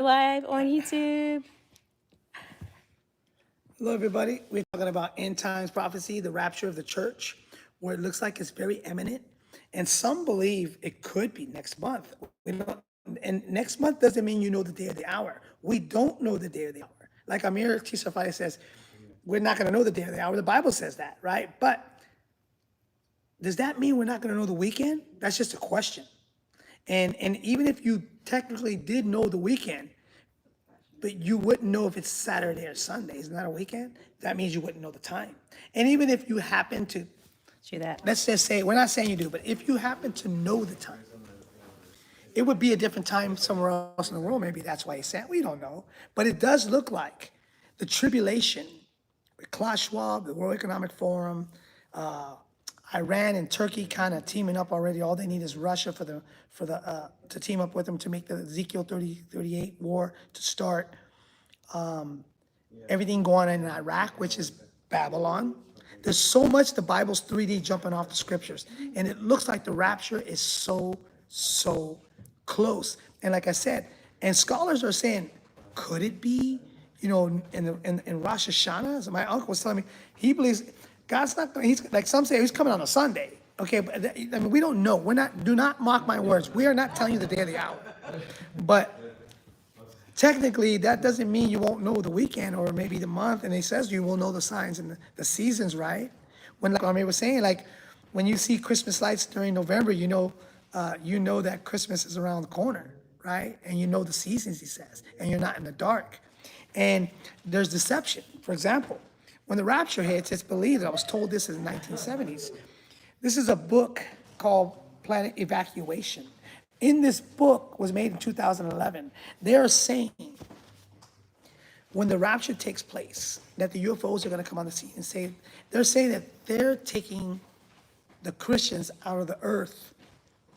Live on YouTube. Hello, everybody. We're talking about end times prophecy, the rapture of the church, where it looks like it's very imminent. And some believe it could be next month. We don't, and next month doesn't mean you know the day or the hour. We don't know the day or the hour. Like Amir Tisafai says, we're not going to know the day or the hour. The Bible says that, right? But does that mean we're not going to know the weekend? That's just a question. And even if you technically did know the weekend, but you wouldn't know if it's Saturday or Sunday. Isn't that a weekend? That means you wouldn't know the time. And even if you happen to, Do that. let's just say, we're not saying you do, but if you happen to know the time, it would be a different time somewhere else in the world. Maybe that's why he said, we don't know. But it does look like the tribulation with Klaus Schwab, the World Economic Forum, Iran and Turkey kind of teaming up already. All they need is Russia to team up with them to make the Ezekiel 38 war to start. Everything going on in Iraq, which is Babylon. There's so much the Bible's 3D jumping off the scriptures. And it looks like the rapture is so close. And like I said, and scholars are saying, could it be, in Rosh Hashanah? So my uncle was telling me, he believes God's not going, he's like some say he's coming on a Sunday. Okay, but we don't know. Do not mock my words. We are not telling you the day or the hour. But technically, that doesn't mean you won't know the weekend or maybe the month, and he says you will know the signs and the seasons, right? When, like Amir was saying, like, when you see Christmas lights during November, you know that Christmas is around the corner, right? And you know the seasons, he says, and you're not in the dark. And there's deception. For example, when the rapture hits, it's believed, I was told this in the 1970s, this is a book called Planet Evacuation. In this book, was made in 2011, they are saying when the rapture takes place, that the UFOs are going to come on the scene and say, they're saying that they're taking the Christians out of the earth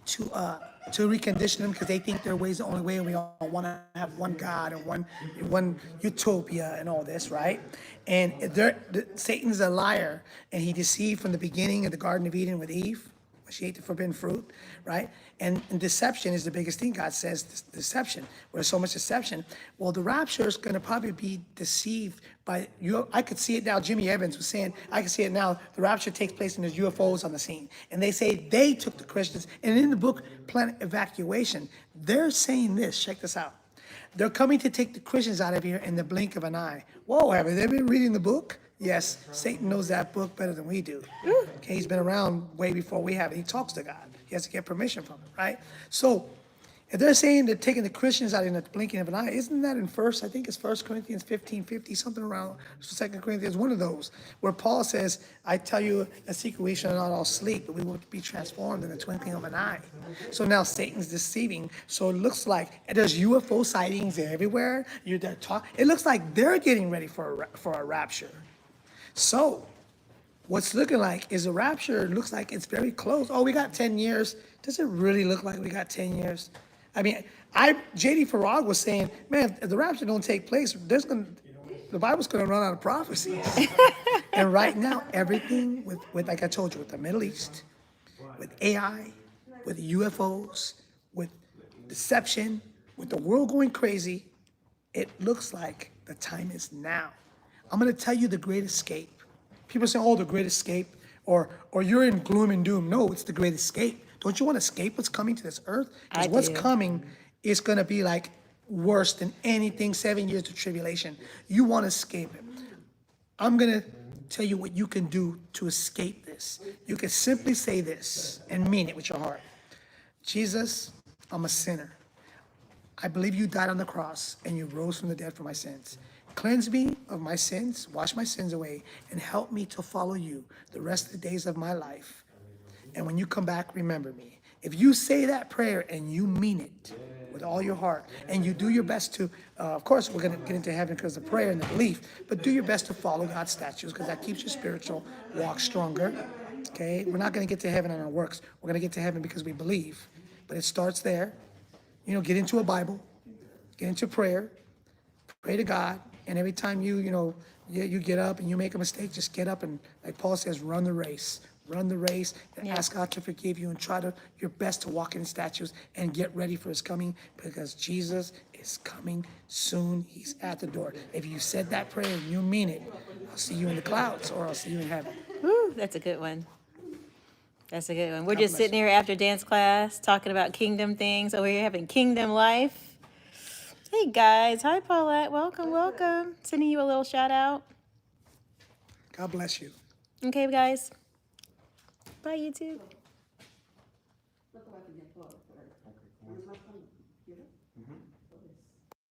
to recondition them because they think their way is the only way, and we all want to have one God and one utopia and all this, right? And Satan's a liar, and he deceived from the beginning of the Garden of Eden with Eve. She ate the forbidden fruit, right? And deception is the biggest thing. God says deception. Where there's so much deception. Well, the rapture is going to probably be deceived by you. I could see it now. Jimmy Evans was saying, I can see it now. The rapture takes place and there's UFOs on the scene. And they say they took the Christians. And in the book, Planet Evacuation, they're saying this. Check this out. They're coming to take the Christians out of here in the blink of an eye. Whoa, have they been reading the book? Yes, Satan knows that book better than we do. Okay, he's been around way before we have. He talks to God. He has to get permission from him, right? So if they're saying they're taking the Christians out in the blinking of an eye, isn't that in I think it's 1 Corinthians 15:50, something around 2 Corinthians, one of those, where Paul says, I tell you a secret, we shall not all sleep, but we will be transformed in the twinkling of an eye. So now Satan's deceiving. So it looks like there's UFO sightings everywhere. It looks like they're getting ready for a rapture. So what's looking like is a rapture. It looks like it's very close. Oh, we got 10 years. Does it really look like we got 10 years? I mean, J.D. Farag was saying, man, if the rapture don't take place, the Bible's going to run out of prophecies. And right now, everything with, like I told you, with the Middle East, with AI, with UFOs, with deception, with the world going crazy, it looks like the time is now. I'm going to tell you the great escape. People say, oh, the great escape, or you're in gloom and doom. No, it's the great escape. Don't you want to escape what's coming to this earth? Because what's coming is going to be like worse than anything, 7 years of tribulation. You want to escape it. I'm going to tell you what you can do to escape this. You can simply say this and mean it with your heart. Jesus, I'm a sinner. I believe you died on the cross and you rose from the dead for my sins. Cleanse me of my sins, wash my sins away, and help me to follow you the rest of the days of my life. And when you come back, remember me. If you say that prayer and you mean it with all your heart, and you do your best to, of course, we're going to get into heaven because of the prayer and the belief, but do your best to follow God's statutes because that keeps your spiritual walk stronger. Okay? We're not going to get to heaven on our works. We're going to get to heaven because we believe. But it starts there. Get into a Bible, get into prayer, pray to God, and every time you get up and you make a mistake, just get up and, like Paul says, run the race. Run the race and ask God to forgive you and try your best to walk in statutes and get ready for his coming because Jesus is coming soon. He's at the door. If you said that prayer and you mean it, I'll see you in the clouds or I'll see you in heaven. Woo, that's a good one. That's a good one. We're God just bless sitting you. here after dance class talking about kingdom things. Over here having kingdom life. Hey guys, hi Paulette. Welcome, welcome. Sending you a little shout out. God bless you. Okay, guys. Bye, YouTube.